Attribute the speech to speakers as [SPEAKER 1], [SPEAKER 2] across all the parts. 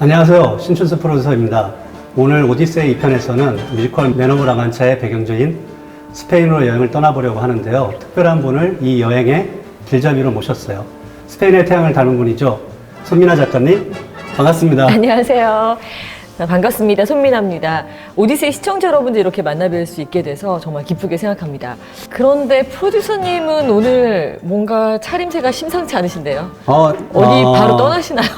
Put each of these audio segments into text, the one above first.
[SPEAKER 1] 안녕하세요. 신춘수 프로듀서입니다. 오늘 오디세이 2편에서는 뮤지컬 맨 오브 라만차의 배경지인 스페인으로 여행을 떠나보려고 하는데요. 특별한 분을 이 여행의 길잡이로 모셨어요. 스페인의 태양을 닮은 분이죠. 손민아 작가님, 반갑습니다.
[SPEAKER 2] 안녕하세요. 반갑습니다. 손민아입니다. 오디세이 시청자 여러분들 이렇게 만나뵐 수 있게 돼서 정말 기쁘게 생각합니다. 그런데 프로듀서님은 오늘 뭔가 차림새가 심상치 않으신데요? 어디 바로 떠나시나요?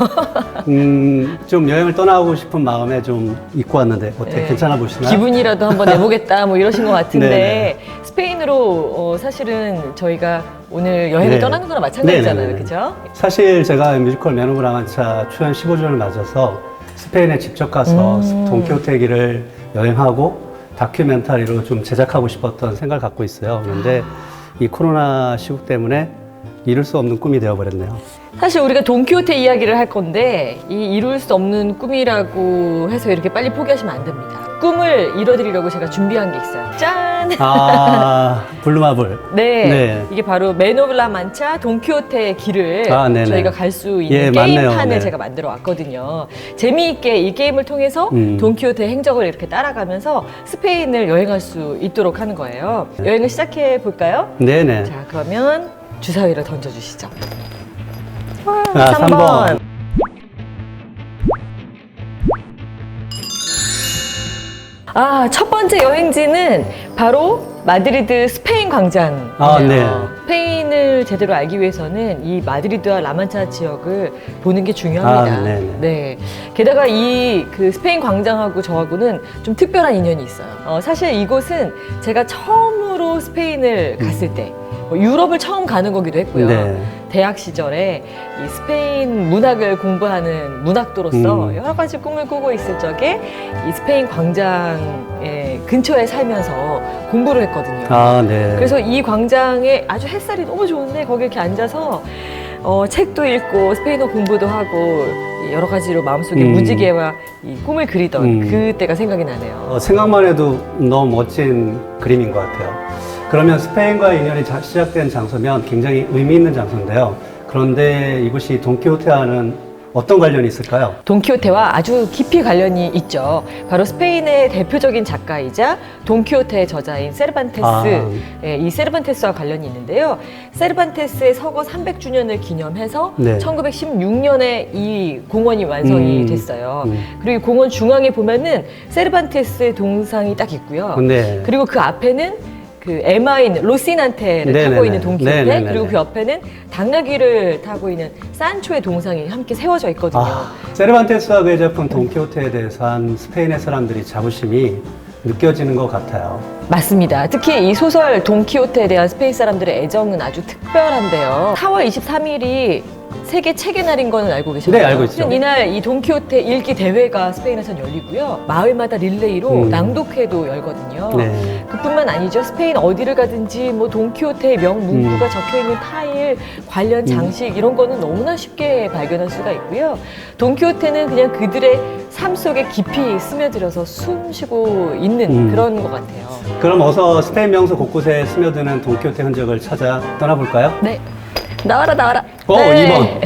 [SPEAKER 1] 좀 여행을 떠나고 싶은 마음에 좀 입고 왔는데 어떻게
[SPEAKER 2] 네.
[SPEAKER 1] 괜찮아 보시나요?
[SPEAKER 2] 기분이라도 한번 내보겠다 뭐 이러신 것 같은데
[SPEAKER 1] 네네.
[SPEAKER 2] 스페인으로 사실은 저희가 오늘 여행을
[SPEAKER 1] 네.
[SPEAKER 2] 떠나는 거랑 마찬가지잖아요.
[SPEAKER 1] 네네네.
[SPEAKER 2] 그죠?
[SPEAKER 1] 사실 제가 뮤지컬 맨 오브 라만차 출연 15주년을 맞아서 스페인에 직접 가서 돈키호테 길을 여행하고 다큐멘터리로 좀 제작하고 싶었던 생각을 갖고 있어요. 그런데 이 코로나 시국 때문에 이룰 수 없는 꿈이 되어버렸네요.
[SPEAKER 2] 사실 우리가 돈키호테 이야기를 할 건데 이 이룰 수 없는 꿈이라고 해서 이렇게 빨리 포기하시면 안 됩니다. 꿈을 이뤄드리려고 제가 준비한 게 있어요. 짠!
[SPEAKER 1] 아, 블루마블.
[SPEAKER 2] 네,
[SPEAKER 1] 네.
[SPEAKER 2] 이게 바로 맨 오브 라 만차 돈키호테의 길을
[SPEAKER 1] 네네.
[SPEAKER 2] 저희가 갈 수 있는
[SPEAKER 1] 예, 맞네요.
[SPEAKER 2] 게임판을
[SPEAKER 1] 네.
[SPEAKER 2] 제가 만들어 왔거든요. 재미있게 이 게임을 통해서 돈키호테의 행적을 이렇게 따라가면서 스페인을 여행할 수 있도록 하는 거예요. 여행을 시작해 볼까요?
[SPEAKER 1] 네네.
[SPEAKER 2] 자, 그러면 주사위를 던져주시죠.
[SPEAKER 1] 아, 3번.
[SPEAKER 2] 첫 번째 여행지는 바로 마드리드 스페인 광장이에요.
[SPEAKER 1] 네.
[SPEAKER 2] 스페인을 제대로 알기 위해서는 이 마드리드와 라만차 지역을 보는 게 중요합니다.
[SPEAKER 1] 네네.
[SPEAKER 2] 네. 게다가 이 그 스페인 광장하고 저하고는 좀 특별한 인연이 있어요. 사실 이곳은 제가 처음으로 스페인을 갔을 때 유럽을 처음 가는 거기도 했고요.
[SPEAKER 1] 네.
[SPEAKER 2] 대학 시절에 이 스페인 문학을 공부하는 문학도로서 여러 가지 꿈을 꾸고 있을 적에 이 스페인 광장의 근처에 살면서 공부를 했거든요.
[SPEAKER 1] 네.
[SPEAKER 2] 그래서 이 광장에 아주 햇살이 너무 좋은데 거기 이렇게 앉아서 책도 읽고 스페인어 공부도 하고 여러 가지로 마음속에 무지개와 이 꿈을 그리던 그때가 생각이 나네요.
[SPEAKER 1] 생각만 해도 너무 멋진 그림인 것 같아요. 그러면 스페인과의 인연이 시작된 장소면 굉장히 의미 있는 장소인데요. 그런데 이곳이 돈키호테와는 어떤 관련이 있을까요?
[SPEAKER 2] 돈키호테와 아주 깊이 관련이 있죠. 바로 스페인의 대표적인 작가이자 돈키호테의 저자인 세르반테스, 이 세르반테스와 관련이 있는데요. 세르반테스의 서거 300주년을 기념해서
[SPEAKER 1] 네.
[SPEAKER 2] 1916년에 이 공원이 완성이 됐어요. 그리고 이 공원 중앙에 보면은 세르반테스의 동상이 딱 있고요.
[SPEAKER 1] 네.
[SPEAKER 2] 그리고 그 앞에는 그 에마인 로시난테를
[SPEAKER 1] 네네네.
[SPEAKER 2] 타고 있는 돈키호테,
[SPEAKER 1] 네네네.
[SPEAKER 2] 그리고 그 옆에는 당나귀를 타고 있는 산초의 동상이 함께 세워져 있거든요.
[SPEAKER 1] 세르반테스와 그의 작품 돈키호테에 대해서 한 스페인의 사람들이 자부심이 느껴지는 것 같아요.
[SPEAKER 2] 맞습니다. 특히 이 소설 돈키호테에 대한 스페인 사람들의 애정은 아주 특별한데요. 4월 23일이 세계 책의 날인 거는 알고 계시나요?
[SPEAKER 1] 네, 알고 있죠.
[SPEAKER 2] 이날 이 돈키호테 읽기 대회가 스페인에서 열리고요. 마을마다 릴레이로 낭독회도 열거든요.
[SPEAKER 1] 네.
[SPEAKER 2] 그뿐만 아니죠. 스페인 어디를 가든지 뭐 돈키호테의 명문구가 적혀있는 타일, 관련 장식 이런 거는 너무나 쉽게 발견할 수가 있고요. 돈키호테는 그냥 그들의 삶 속에 깊이 스며들어서 숨 쉬고 있는 그런 것 같아요.
[SPEAKER 1] 그럼 어서 스페인 명소 곳곳에 스며드는 돈키호테 흔적을 찾아 떠나볼까요?
[SPEAKER 2] 네. 나와라 나와라.
[SPEAKER 1] 2번.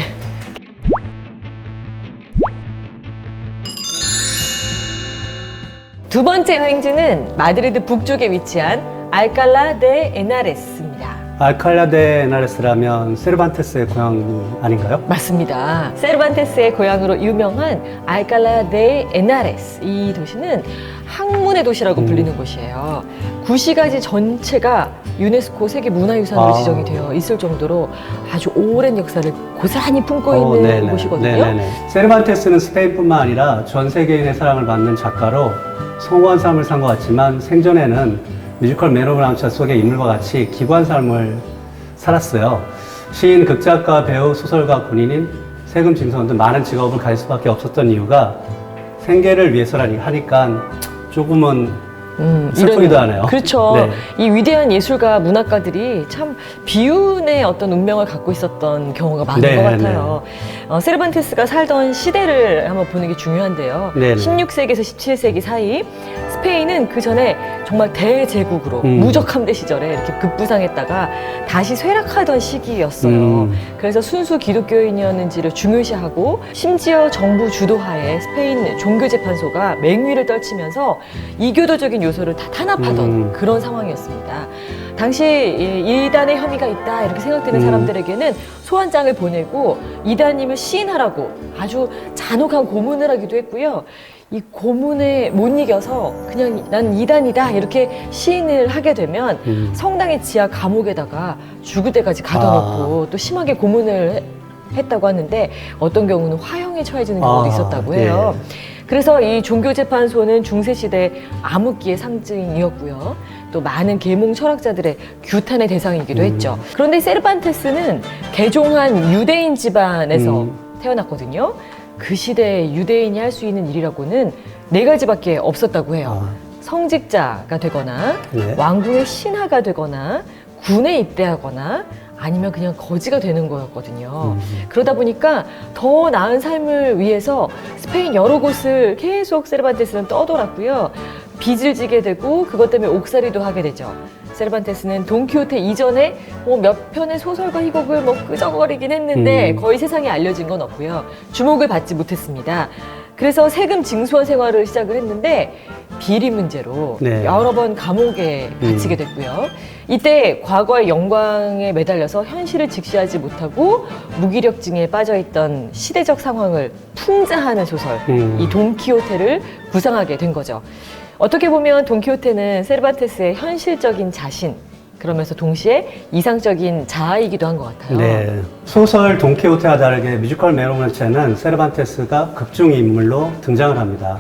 [SPEAKER 2] 두 번째 여행지는 마드리드 북쪽에 위치한 알칼라 데 에나레스입니다.
[SPEAKER 1] 알칼라 데 에나레스라면 세르반테스의 고향이 아닌가요?
[SPEAKER 2] 맞습니다. 세르반테스의 고향으로 유명한 알칼라 데 에나레스. 이 도시는 항문의 도시라고 불리는 곳이에요. 구시가지 전체가 유네스코 세계문화유산으로 지정이 되어 있을 정도로 아주 오랜 역사를 고스란히 품고 있는
[SPEAKER 1] 네네.
[SPEAKER 2] 곳이거든요.
[SPEAKER 1] 네네네. 세르반테스는 스페인뿐만 아니라 전 세계인의 사랑을 받는 작가로 성공한 삶을 산 것 같지만 생전에는 뮤지컬 맨 오브 라만차 속의 인물과 같이 기관 삶을 살았어요. 시인, 극작가, 배우, 소설가, 군인인, 세금 징수원 등 많은 직업을 가질 수밖에 없었던 이유가 생계를 위해서라니 하니까 조금은 슬프기도 하네요.
[SPEAKER 2] 그렇죠.
[SPEAKER 1] 네.
[SPEAKER 2] 이 위대한 예술가, 문학가들이 참 비운의 어떤 운명을 갖고 있었던 경우가 많은
[SPEAKER 1] 네,
[SPEAKER 2] 것 같아요. 세르반테스가 살던 시대를 한번 보는 게 중요한데요.
[SPEAKER 1] 네, 네.
[SPEAKER 2] 16세기에서 17세기 사이 스페인은 그 전에 정말 대제국으로 무적함대 시절에 이렇게 급부상했다가 다시 쇠락하던 시기였어요. 그래서 순수 기독교인이었는지를 중요시하고 심지어 정부 주도하에 스페인 종교재판소가 맹위를 떨치면서 이교도적인 요소를 다 탄압하던 그런 상황이었습니다. 당시 이단의 혐의가 있다 이렇게 생각되는 사람들에게는 소환장을 보내고 이단님을 시인하라고 아주 잔혹한 고문을 하기도 했고요. 이 고문에 못 이겨서 그냥 난 이단이다 이렇게 시인을 하게 되면 성당의 지하 감옥에다가 죽을 때까지 가둬놓고 또 심하게 고문을 했다고 하는데 어떤 경우는 화형에 처해지는 경우도 있었다고 해요. 그래서 이 종교재판소는 중세시대 암흑기의 상징이었고요. 또 많은 계몽 철학자들의 규탄의 대상이기도 했죠. 그런데 세르반테스는 개종한 유대인 집안에서 태어났거든요. 그 시대에 유대인이 할 수 있는 일이라고는 4가지밖에 없었다고 해요. 성직자가 되거나 왕궁의 신하가 되거나 군에 입대하거나 아니면 그냥 거지가 되는 거였거든요. 그러다 보니까 더 나은 삶을 위해서 스페인 여러 곳을 계속 세르반테스는 떠돌았고요. 빚을 지게 되고 그것 때문에 옥살이도 하게 되죠. 세르반테스는 돈키호테 이전에 몇 편의 소설과 희곡을 끄적거리긴 했는데 거의 세상에 알려진 건 없고요. 주목을 받지 못했습니다. 그래서 세금 징수한 생활을 시작을 했는데 비리 문제로 여러 번 감옥에 갇히게 됐고요. 이때 과거의 영광에 매달려서 현실을 직시하지 못하고 무기력증에 빠져있던 시대적 상황을 풍자하는 소설 이 돈키호테를 구상하게 된 거죠. 어떻게 보면 돈키호테는 세르반테스의 현실적인 자신 그러면서 동시에 이상적인 자아이기도 한 것 같아요.
[SPEAKER 1] 네. 소설 돈키호테와 다르게 뮤지컬 메로만체는 세르반테스가 극중 인물로 등장을 합니다.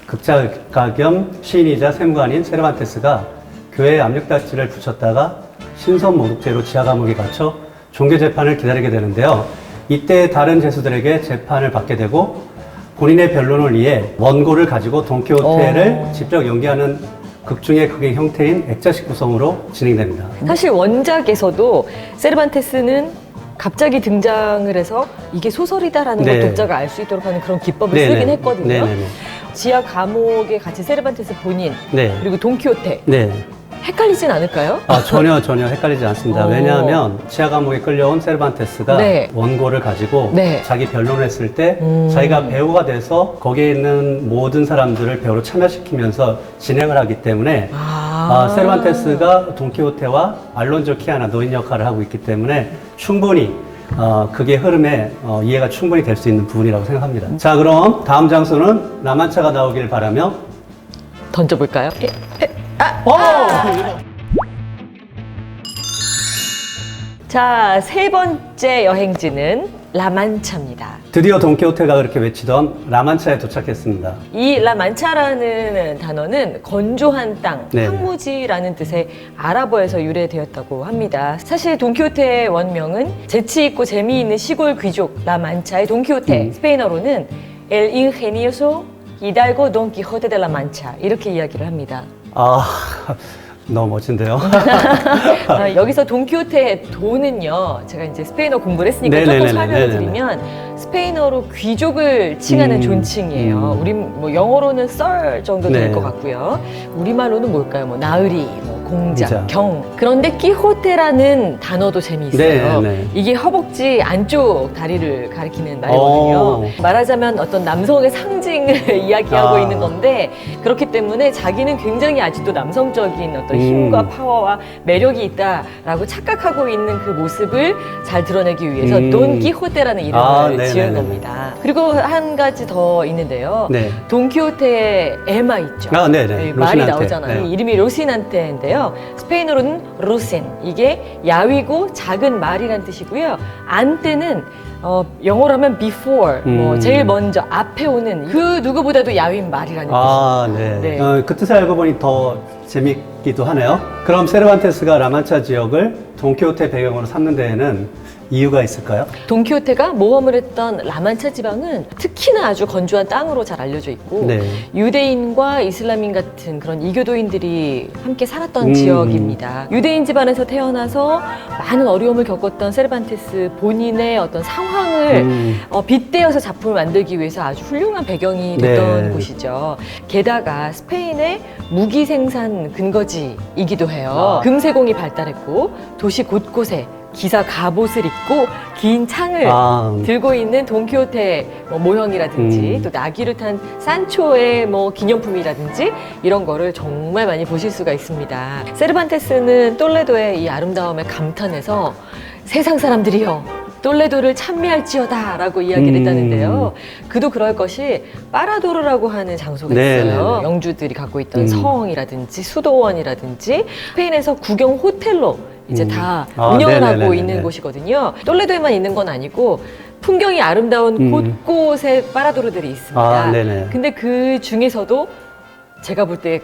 [SPEAKER 1] 극작가 겸 시인이자 세무관인 세르반테스가 교회에 압력딱지를 붙였다가 신선 모독죄로 지하 감옥에 갇혀 종교 재판을 기다리게 되는데요. 이때 다른 죄수들에게 재판을 받게 되고 본인의 변론을 위해 원고를 가지고 돈키호테를 직접 연기하는 극중의 극의 형태인 액자식 구성으로 진행됩니다.
[SPEAKER 2] 사실 원작에서도 세르반테스는 갑자기 등장을 해서 이게 소설이다라는 걸 독자가 알 수 있도록 하는 그런 기법을 쓰긴 했거든요. 지하 감옥에 갇힌 세르반테스 본인 그리고 돈키호테 헷갈리진 않을까요?
[SPEAKER 1] 전혀 헷갈리지 않습니다. 왜냐하면 지하 감옥에 끌려온 세르반테스가 원고를 가지고 자기 변론을 했을 때 자기가 배우가 돼서 거기에 있는 모든 사람들을 배우로 참여시키면서 진행을 하기 때문에 세르반테스가 돈키호테와 알론조 키아나 노인 역할을 하고 있기 때문에 충분히 그게 흐름에 이해가 충분히 될 수 있는 부분이라고 생각합니다. 자, 그럼 다음 장소는 라만차가 나오길 바라며
[SPEAKER 2] 던져볼까요? 자, 3번째 여행지는 라만차입니다.
[SPEAKER 1] 드디어 돈키호테가 그렇게 외치던 라만차에 도착했습니다.
[SPEAKER 2] 이 라만차라는 단어는 건조한 땅, 황무지라는 뜻의 아랍어에서 유래되었다고 합니다. 사실 돈키호테의 원명은 재치있고 재미있는 시골 귀족 라만차의 돈키호테, 스페인어로는 El ingenioso hidalgo Don Quijote de la Mancha 이렇게 이야기를 합니다.
[SPEAKER 1] 너무 멋진데요.
[SPEAKER 2] 여기서 돈키호테의 돈은요, 제가 이제 스페인어 공부를 했으니까 조금 설명을 드리면 스페인어로 귀족을 칭하는 존칭이에요. 우리 영어로는 썰 정도 될 것 같고요. 우리말로는 뭘까요? 나으리, 공작, 경. 그런데 끼호테라는 단어도 재미있어요. 이게 허벅지 안쪽 다리를 가리키는 말이거든요. 말하자면 어떤 남성의 상징을 이야기하고 있는 건데 그렇기 때문에 자기는 굉장히 아직도 남성적인 어떤 힘과 파워와 매력이 있다라고 착각하고 있는 그 모습을 잘 드러내기 위해서 돈키호테라는 이름을 지은 겁니다. 그리고 한 가지 더 있는데요. 돈키호테의 에마 있죠. 말이 나오잖아요. 이름이 로시난테인데요. 스페인어로는 루센, 이게 야위고 작은 말이란 뜻이고요. 안테는 영어로 하면 before, 제일 먼저 앞에 오는 그 누구보다도 야윈 말이라는 뜻입니다.
[SPEAKER 1] 그 뜻을 알고 보니 더 재밌기도 하네요. 그럼 세르반테스가 라만차 지역을 돈키호테 배경으로 삼는 데에는 이유가 있을까요?
[SPEAKER 2] 돈키호테가 모험을 했던 라만차 지방은 특히나 아주 건조한 땅으로 잘 알려져 있고 유대인과 이슬람인 같은 그런 이교도인들이 함께 살았던 지역입니다. 유대인 집안에서 태어나서 많은 어려움을 겪었던 세르반테스 본인의 어떤 상황을 빗대어서 작품을 만들기 위해서 아주 훌륭한 배경이 됐던 곳이죠. 게다가 스페인의 무기 생산 근거지이기도 해요.
[SPEAKER 1] 아.
[SPEAKER 2] 금세공이 발달했고 도시 곳곳에 기사 갑옷을 입고 긴 창을 들고 있는 돈키호테 모형이라든지 또 나귀를 탄 산초의 기념품이라든지 이런 거를 정말 많이 보실 수가 있습니다. 세르반테스는 똘레도의 이 아름다움에 감탄해서 세상 사람들이여 똘레도를 찬미할지어다 라고 이야기를 했다는데요. 그도 그럴 것이 파라도르라고 하는 장소가 있어요. 영주들이 갖고 있던 성이라든지 수도원이라든지 스페인에서 국영 호텔로 이제 다 운영을 하고 있는 곳이거든요. 똘레도에만 있는 건 아니고 풍경이 아름다운 곳곳에 파라도르들이 있습니다. 근데 그 중에서도 제가 볼 때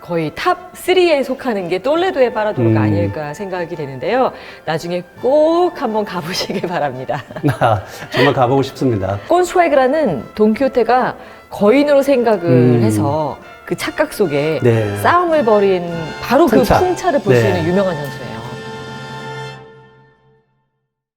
[SPEAKER 2] 거의 탑 3에 속하는 게 똘레도의 파라도르가 아닐까 생각이 되는데요. 나중에 꼭 한번 가보시길 바랍니다.
[SPEAKER 1] 정말 가보고 싶습니다.
[SPEAKER 2] 꼰수에그라는 돈키호테가 거인으로 생각을 해서 그 착각 속에 싸움을 벌인 바로 그 풍차를 볼 수 있는 유명한 장소예요.